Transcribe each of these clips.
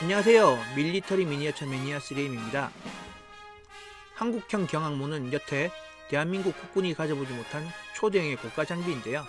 안녕하세요. 밀리터리 미니어처 매니아 3M입니다. 한국형 경항모는 여태 대한민국 국군이 가져보지 못한 초대형의 고가 장비인데요.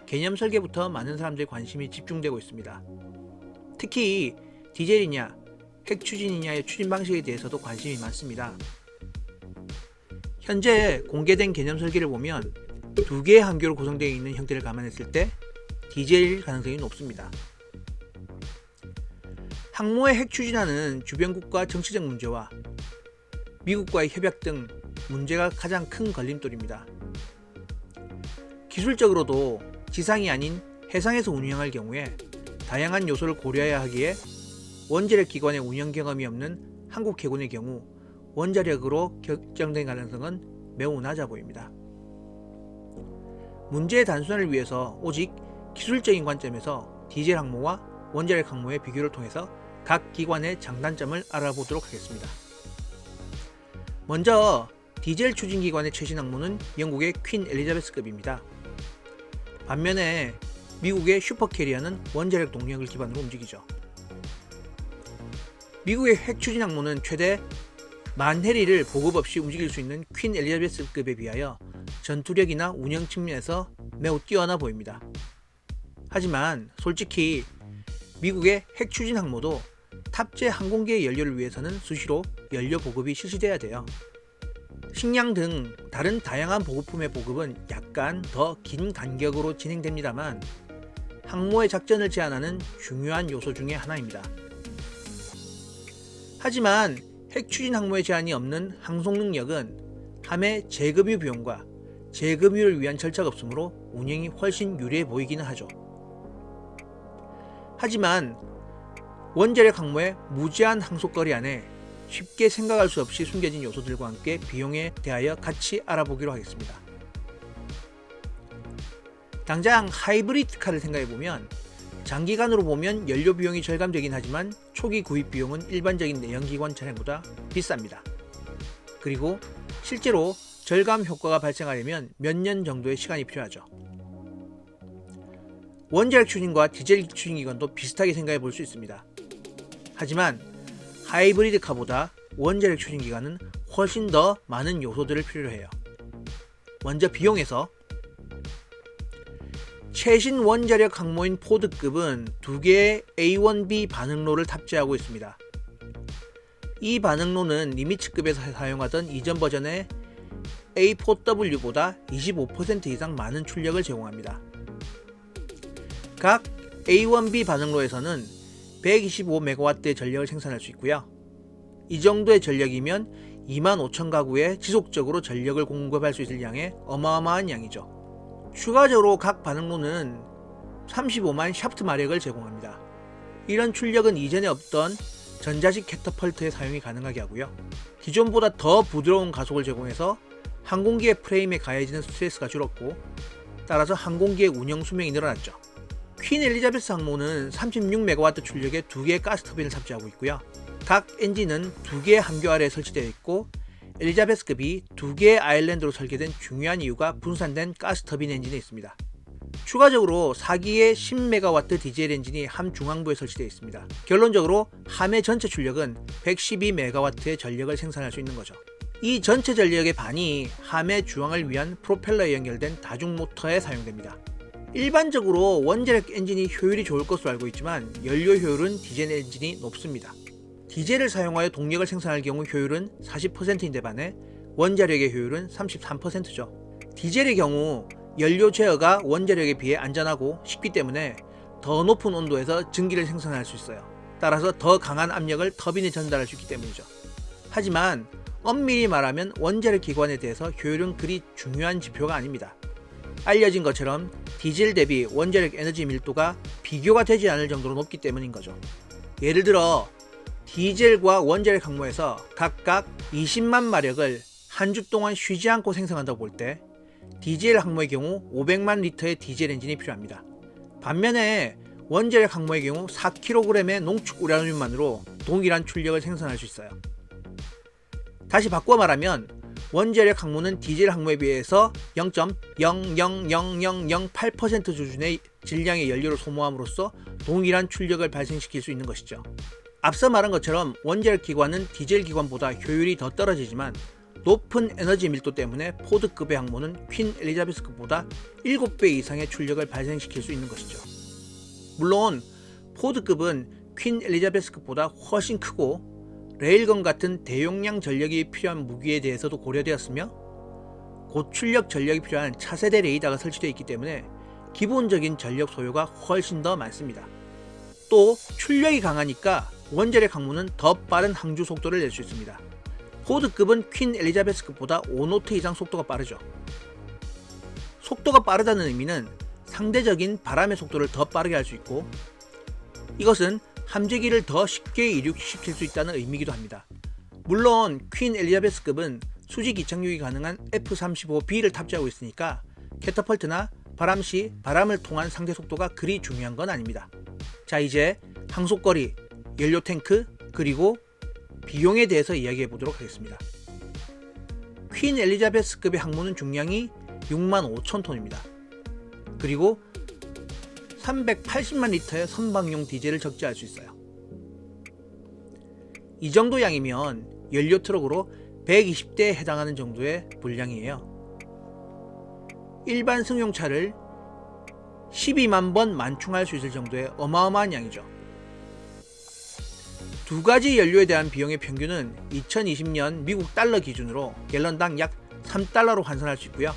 개념 설계부터 많은 사람들의 관심이 집중되고 있습니다. 특히 디젤이냐, 핵추진이냐의 추진 방식에 대해서도 관심이 많습니다. 현재 공개된 개념 설계를 보면 두 개의 항교로 구성되어 있는 형태를 감안했을 때 디젤일 가능성이 높습니다. 항모의 핵 추진하는 주변국과 정치적 문제와 미국과의 협약 등 문제가 가장 큰 걸림돌입니다. 기술적으로도 지상이 아닌 해상에서 운영할 경우에 다양한 요소를 고려해야 하기에 원자력 기관의 운영 경험이 없는 한국 해군의 경우 원자력으로 결정된 가능성은 매우 낮아 보입니다. 문제의 단순화를 위해서 오직 기술적인 관점에서 디젤 항모와 원자력 항모의 비교를 통해서 각 기관의 장단점을 알아보도록 하겠습니다. 먼저 디젤 추진 기관의 최신 항모는 영국의 퀸 엘리자베스급입니다. 반면에 미국의 슈퍼캐리어는 원자력 동력을 기반으로 움직이죠. 미국의 핵 추진 항모는 최대 10,000해리를 보급 없이 움직일 수 있는 퀸 엘리자베스급에 비하여 전투력이나 운영 측면에서 매우 뛰어나 보입니다. 하지만 솔직히 미국의 핵 추진 항모도 탑재 항공기의 연료를 위해서는 수시로 연료 보급이 실시돼야 돼요. 식량 등 다른 다양한 보급품의 보급은 약간 더 긴 간격으로 진행됩니다만 항모의 작전을 제한하는 중요한 요소 중의 하나입니다. 하지만 핵 추진 항모의 제한이 없는 항속 능력은 함의 재급유 비용과 재급유를 위한 절차가 없으므로 운영이 훨씬 유리해 보이기는 하죠. 하지만 원자력 항모의 무제한 항속거리 안에 쉽게 생각할 수 없이 숨겨진 요소들과 함께 비용에 대하여 같이 알아보기로 하겠습니다. 당장 하이브리드카를 생각해보면 장기간으로 보면 연료 비용이 절감되긴 하지만 초기 구입 비용은 일반적인 내연기관 차량보다 비쌉니다. 그리고 실제로 절감 효과가 발생하려면 몇 년 정도의 시간이 필요하죠. 원자력 추진과 디젤 추진 기관도 비슷하게 생각해 볼 수 있습니다. 하지만 하이브리드카보다 원자력 추진 기관은 훨씬 더 많은 요소들을 필요로 해요. 먼저 비용에서 최신 원자력 항모인 포드급은 두 개의 A1B 반응로를 탑재하고 있습니다. 이 반응로는 니미츠급에서 사용하던 이전 버전의 A4W보다 25% 이상 많은 출력을 제공합니다. 각 A1B 반응로에서는 125MW의 전력을 생산할 수 있고요. 이 정도의 전력이면 25,000가구에 지속적으로 전력을 공급할 수 있을 양의 어마어마한 양이죠. 추가적으로 각 반응로는 35만 샤프트 마력을 제공합니다. 이런 출력은 이전에 없던 전자식 캐터펄트의 사용이 가능하게 하고요. 기존보다 더 부드러운 가속을 제공해서 항공기의 프레임에 가해지는 스트레스가 줄었고 따라서 항공기의 운영 수명이 늘어났죠. 퀸 엘리자베스 항모는 36MW 출력의 2개의 가스터빈을 탑재하고 있고요. 각 엔진은 2개의 함교 아래에 설치되어 있고 엘리자베스급이 2개의 아일랜드로 설계된 중요한 이유가 분산된 가스터빈 엔진에 있습니다. 추가적으로 4기의 10MW 디젤 엔진이 함 중앙부에 설치되어 있습니다. 결론적으로 함의 전체 출력은 112MW의 전력을 생산할 수 있는 거죠. 이 전체 전력의 반이 함의 주항을 위한 프로펠러에 연결된 다중 모터에 사용됩니다. 일반적으로 원자력 엔진이 효율이 좋을 것으로 알고 있지만 연료 효율은 디젤 엔진이 높습니다. 디젤을 사용하여 동력을 생산할 경우 효율은 40%인데 반해 원자력의 효율은 33%죠. 디젤의 경우 연료 제어가 원자력에 비해 안전하고 쉽기 때문에 더 높은 온도에서 전기를 생산할 수 있어요. 따라서 더 강한 압력을 터빈에 전달할 수 있기 때문이죠. 하지만 엄밀히 말하면 원자력 기관에 대해서 효율은 그리 중요한 지표가 아닙니다. 알려진 것처럼 디젤 대비 원자력 에너지 밀도가 비교가 되지 않을 정도로 높기 때문인 거죠. 예를 들어 디젤과 원자력 항모에서 각각 20만 마력을 한 주 동안 쉬지 않고 생성한다고 볼 때 디젤 항모의 경우 500만 리터의 디젤 엔진이 필요합니다. 반면에 원자력 항모의 경우 4kg의 농축 우라늄만으로 동일한 출력을 생산할 수 있어요. 다시 바꿔 말하면 원자력 항모는 디젤 항모에 비해서 0.00008% 수준의 질량의 연료를 소모함으로써 동일한 출력을 발생시킬 수 있는 것이죠. 앞서 말한 것처럼 원자력 기관은 디젤 기관보다 효율이 더 떨어지지만 높은 에너지 밀도 때문에 포드급의 항모는 퀸 엘리자베스급보다 7배 이상의 출력을 발생시킬 수 있는 것이죠. 물론 포드급은 퀸 엘리자베스급보다 훨씬 크고 레일건 같은 대용량 전력이 필요한 무기에 대해서도 고려되었으며 고출력 전력이 필요한 차세대 레이더가 설치되어 있기 때문에 기본적인 전력 소요가 훨씬 더 많습니다. 또 출력이 강하니까 원자력 항모는 더 빠른 항주 속도를 낼 수 있습니다. 포드급은 퀸 엘리자베스급보다 5노트 이상 속도가 빠르죠. 속도가 빠르다는 의미는 상대적인 바람의 속도를 더 빠르게 할 수 있고 이것은 함재기를 더 쉽게 이륙시킬 수 있다는 의미이기도 합니다. 물론 퀸 엘리자베스급은 수직 이착륙이 가능한 F-35B를 탑재하고 있으니까 캐터펄트나 바람시 바람을 통한 상대 속도가 그리 중요한 건 아닙니다. 자, 이제 항속거리, 연료 탱크, 그리고 비용에 대해서 이야기해 보도록 하겠습니다. 퀸 엘리자베스급의 항모는 중량이 65,000톤입니다. 그리고 380만 리터의 선박용 디젤을 적재할 수 있어요. 이 정도 양이면 연료 트럭으로 120대에 해당하는 정도의 분량이에요. 일반 승용차를 12만 번 만충할 수 있을 정도의 어마어마한 양이죠. 두 가지 연료에 대한 비용의 평균은 2020년 미국 달러 기준으로 갤런당 약 3달러로 환산할 수 있고요.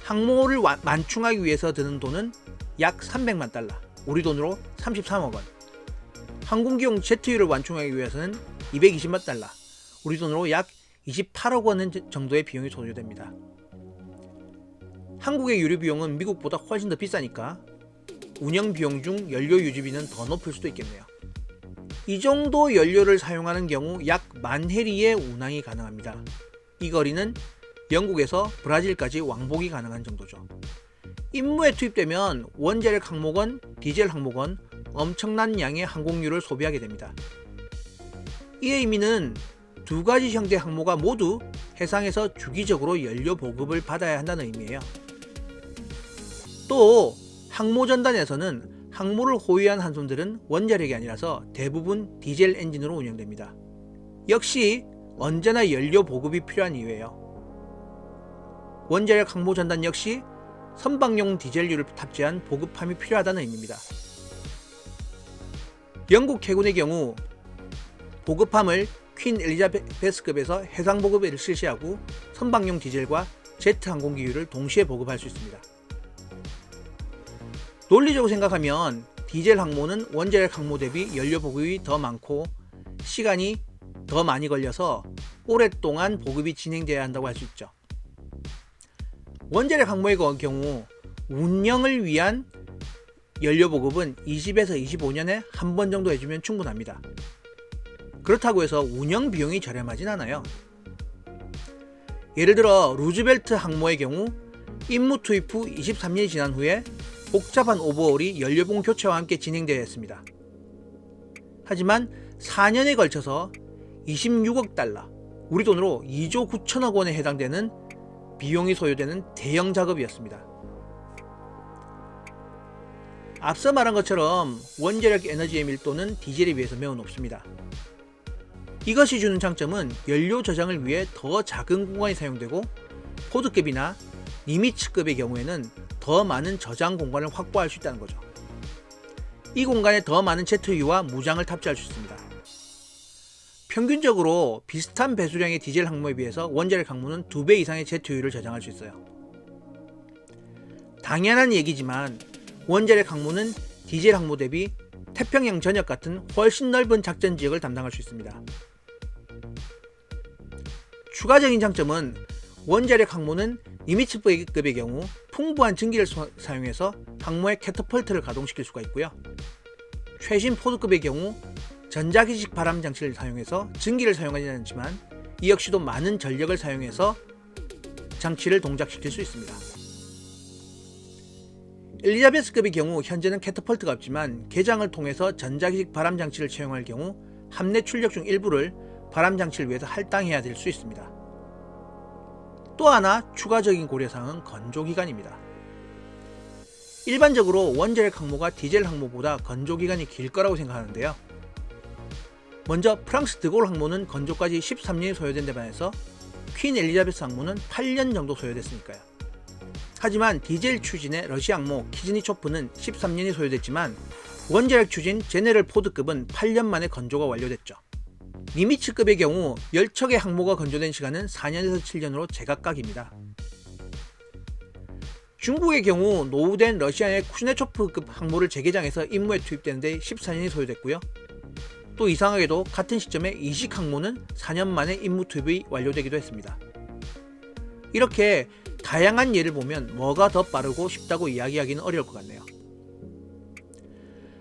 항모를 만충하기 위해서 드는 돈은 약 300만 달러, 우리 돈으로 33억 원. 항공기용 제트유를 완충하기 위해서는 220만 달러, 우리 돈으로 약 28억 원 정도의 비용이 소요됩니다. 한국의 유류 비용은 미국보다 훨씬 더 비싸니까 운영 비용 중 연료 유지비는 더 높을 수도 있겠네요. 이 정도 연료를 사용하는 경우 약 10,000해리의 운항이 가능합니다. 이 거리는 영국에서 브라질까지 왕복이 가능한 정도죠. 임무에 투입되면 원자력 항모건, 디젤 항모건 엄청난 양의 항공유를 소비하게 됩니다. 이의 의미는 두 가지 형태 항모가 모두 해상에서 주기적으로 연료 보급을 받아야 한다는 의미예요. 또 항모전단에서는 항모를 호위한 한손들은 원자력이 아니라서 대부분 디젤 엔진으로 운영됩니다. 역시 언제나 연료 보급이 필요한 이유예요. 원자력 항모전단 역시 선박용 디젤유를 탑재한 보급함이 필요하다는 의미입니다. 영국 해군의 경우 보급함을 퀸 엘리자베스급에서 해상 보급을 실시하고 선박용 디젤과 제트 항공기유를 동시에 보급할 수 있습니다. 논리적으로 생각하면 디젤 항모는 원자력 항모 대비 연료 보급이 더 많고 시간이 더 많이 걸려서 오랫동안 보급이 진행되어야 한다고 할 수 있죠. 원자력 항모의 경우 운영을 위한 연료 보급은 20에서 25년에 한 번 정도 해주면 충분합니다. 그렇다고 해서 운영 비용이 저렴하진 않아요. 예를 들어 루즈벨트 항모의 경우 임무 투입 후 23년이 지난 후에 복잡한 오버홀이 연료봉 교체와 함께 진행되어야 했습니다. 하지만 4년에 걸쳐서 26억 달러, 우리 돈으로 2조 9천억 원에 해당되는 비용이 소요되는 대형 작업이었습니다. 앞서 말한 것처럼 원자력 에너지의 밀도는 디젤에 비해서 매우 높습니다. 이것이 주는 장점은 연료 저장을 위해 더 작은 공간이 사용되고 포드급이나 니미츠급의 경우에는 더 많은 저장 공간을 확보할 수 있다는 거죠. 이 공간에 더 많은 제트유와 무장을 탑재할 수 있습니다. 평균적으로 비슷한 배수량의 디젤 항모에 비해서 원자력 항모는 2배 이상의 제트유를 저장할 수 있어요. 당연한 얘기지만 원자력 항모는 디젤 항모 대비 태평양 전역 같은 훨씬 넓은 작전 지역을 담당할 수 있습니다. 추가적인 장점은 원자력 항모는 니미츠급의 경우 풍부한 증기를 사용해서 항모의 캐터펄트를 가동시킬 수가 있고요. 최신 포드급의 경우 전자기식 바람 장치를 사용해서 증기를 사용하지 않지만 이 역시도 많은 전력을 사용해서 장치를 동작시킬 수 있습니다. 엘리자베스급의 경우 현재는 캐터펄트가 없지만 개장을 통해서 전자기식 바람 장치를 채용할 경우 함내 출력 중 일부를 바람 장치를 위해서 할당해야 될 수 있습니다. 또 하나 추가적인 고려사항은 건조기간입니다. 일반적으로 원자력 항모가 디젤 항모보다 건조기간이 길 거라고 생각하는데요. 먼저 프랑스 드골 항모는 건조까지 13년이 소요된 데 반해서 퀸 엘리자베스 항모는 8년 정도 소요됐으니까요. 하지만 디젤 추진의 러시아 항모 키즈니초프는 13년이 소요됐지만 원자력 추진 제네럴 포드급은 8년 만에 건조가 완료됐죠. 니미츠급의 경우 10척의 항모가 건조된 시간은 4년에서 7년으로 제각각입니다. 중국의 경우 노후된 러시아의 쿠즈네초프급 항모를 재개장해서 임무에 투입되는 데 14년이 소요됐고요. 또 이상하게도 같은 시점에 이식 항모는 4년 만에 임무 투입이 완료되기도 했습니다. 이렇게 다양한 예를 보면 뭐가 더 빠르고 쉽다고 이야기하기는 어려울 것 같네요.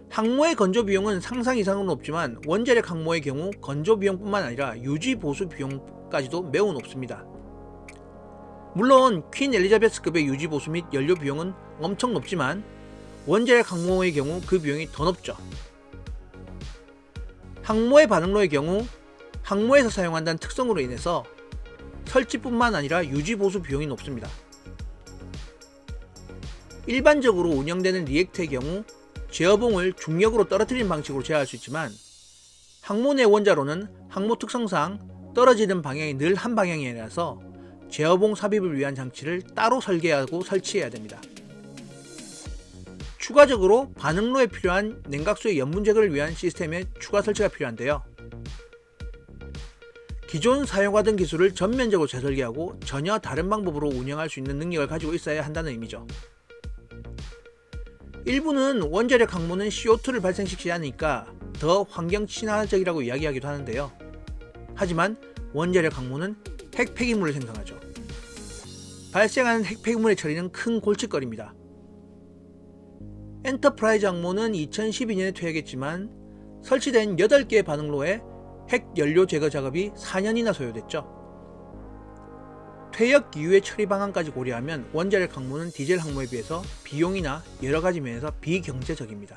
항모의 건조 비용은 상상 이상은 높지만 원자력 항모의 경우 건조 비용뿐만 아니라 유지 보수 비용까지도 매우 높습니다. 물론 퀸 엘리자베스급의 유지 보수 및 연료 비용은 엄청 높지만 원자력 항모의 경우 그 비용이 더 높죠. 항모의 반응로의 경우 항모에서 사용한다는 특성으로 인해서 설치뿐만 아니라 유지 보수 비용이 높습니다. 일반적으로 운영되는 리액터의 경우 제어봉을 중력으로 떨어뜨리는 방식으로 제어할 수 있지만 항모 내 원자로는 항모 특성상 떨어지는 방향이 늘 한 방향이 아니라서 제어봉 삽입을 위한 장치를 따로 설계하고 설치해야 됩니다. 추가적으로 반응로에 필요한 냉각수의 염분 제거를 위한 시스템의 추가 설치가 필요한데요. 기존 사용하던 기술을 전면적으로 재설계하고 전혀 다른 방법으로 운영할 수 있는 능력을 가지고 있어야 한다는 의미죠. 일부는 원자력 항모는 CO2를 발생시키지 않으니까 더 환경 친화적이라고 이야기하기도 하는데요. 하지만 원자력 항모는 핵 폐기물을 생성하죠. 발생하는 핵 폐기물의 처리는 큰 골칫거리입니다. 엔터프라이즈 항모는 2012년에 퇴역했지만 설치된 8개의 반응로에 핵 연료 제거 작업이 4년이나 소요됐죠. 퇴역 이후의 처리 방안까지 고려하면 원자력 항모는 디젤 항모에 비해서 비용이나 여러가지 면에서 비경제적입니다.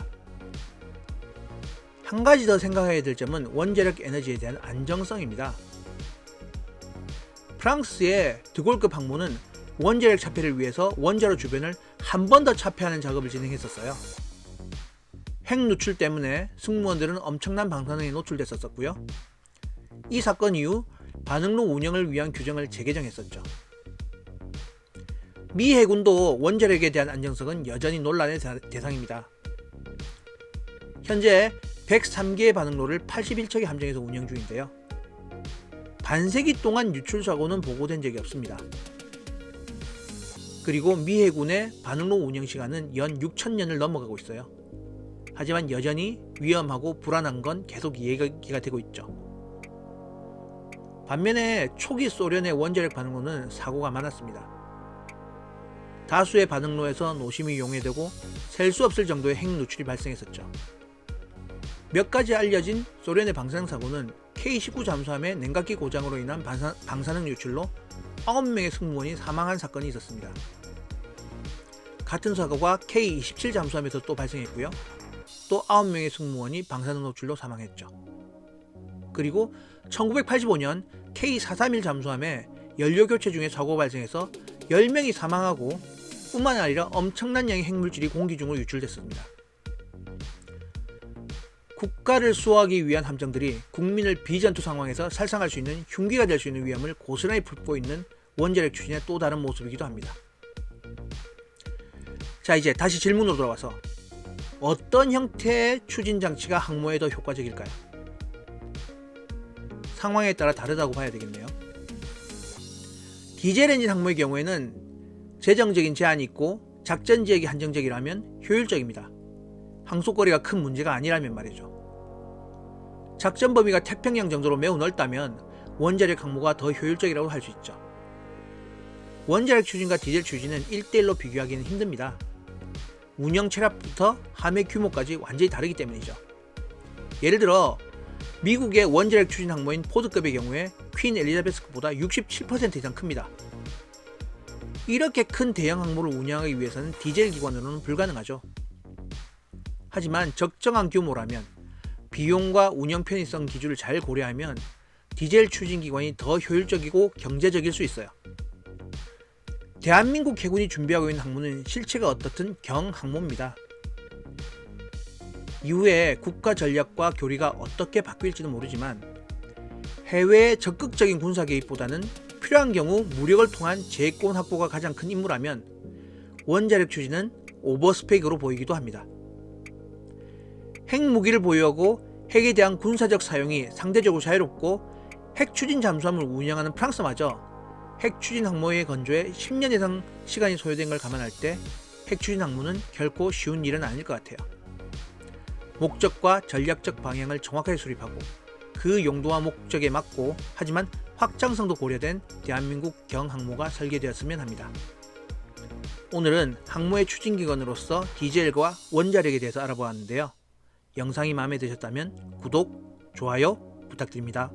한 가지 더 생각해야 될 점은 원자력 에너지에 대한 안정성입니다. 프랑스의 드골급 항모는 원자력 차폐를 위해서 원자로 주변을 한 번 더 차폐하는 작업을 진행했었어요. 핵 누출 때문에 승무원들은 엄청난 방사능에 노출됐었고요. 이 사건 이후 반응로 운영을 위한 규정을 재개정했었죠. 미 해군도 원자력에 대한 안정성은 여전히 논란의 대상입니다. 현재 103개의 반응로를 81척의 함정에서 운영 중인데요. 반세기 동안 유출 사고는 보고된 적이 없습니다. 그리고 미 해군의 반응로 운영 시간은 연 6,000년을 넘어가고 있어요. 하지만 여전히 위험하고 불안한 건 계속 얘기가 되고 있죠. 반면에 초기 소련의 원자력 반응로는 사고가 많았습니다. 다수의 반응로에서 노심이 용해되고 셀 수 없을 정도의 핵 누출이 발생했었죠. 몇 가지 알려진 소련의 방사능 사고는 K-19 잠수함의 냉각기 고장으로 인한 방사능 유출로 9명의 승무원이 사망한 사건이 있었습니다. 같은 사고가 K-27 잠수함에서 또 발생했고요. 또 9명의 승무원이 방사능 노출로 사망했죠. 그리고 1985년 K431 잠수함에 연료 교체 중에 사고가 발생해서 10명이 사망하고 뿐만 아니라 엄청난 양의 핵물질이 공기 중으로 유출됐습니다. 국가를 수호하기 위한 함정들이 국민을 비전투 상황에서 살상할 수 있는 흉기가 될 수 있는 위험을 고스란히 품고 있는 원자력 추진의 또 다른 모습이기도 합니다. 자, 이제 다시 질문으로 돌아와서 어떤 형태의 추진 장치가 항모에 더 효과적일까요? 상황에 따라 다르다고 봐야 되겠네요. 디젤 엔진 항모의 경우에는 재정적인 제한이 있고 작전 지역이 한정적이라면 효율적입니다. 항속거리가 큰 문제가 아니라면 말이죠. 작전 범위가 태평양 정도로 매우 넓다면 원자력 항모가 더 효율적이라고 할 수 있죠. 원자력 추진과 디젤 추진은 1대1로 비교하기는 힘듭니다. 운영 체력부터 함의 규모까지 완전히 다르기 때문이죠. 예를 들어 미국의 원자력 추진 항모인 포드급의 경우에 퀸 엘리자베스급보다 67% 이상 큽니다. 이렇게 큰 대형 항모를 운영하기 위해서는 디젤 기관으로는 불가능하죠. 하지만 적정한 규모라면 비용과 운영 편의성 기준을 잘 고려하면 디젤 추진 기관이 더 효율적이고 경제적일 수 있어요. 대한민국 해군이 준비하고 있는 항모는 실체가 어떻든 경항모입니다. 이후에 국가 전략과 교리가 어떻게 바뀔지도 모르지만 해외의 적극적인 군사 개입보다는 필요한 경우 무력을 통한 제권 확보가 가장 큰 임무라면 원자력 추진은 오버스펙으로 보이기도 합니다. 핵무기를 보유하고 핵에 대한 군사적 사용이 상대적으로 자유롭고 핵 추진 잠수함을 운영하는 프랑스마저 핵 추진 항모의 건조에 10년 이상 시간이 소요된 걸 감안할 때 핵 추진 항모는 결코 쉬운 일은 아닐 것 같아요. 목적과 전략적 방향을 정확하게 수립하고 그 용도와 목적에 맞고 하지만 확장성도 고려된 대한민국 경항모가 설계되었으면 합니다. 오늘은 항모의 추진기관으로서 디젤과 원자력에 대해서 알아보았는데요. 영상이 마음에 드셨다면 구독, 좋아요 부탁드립니다.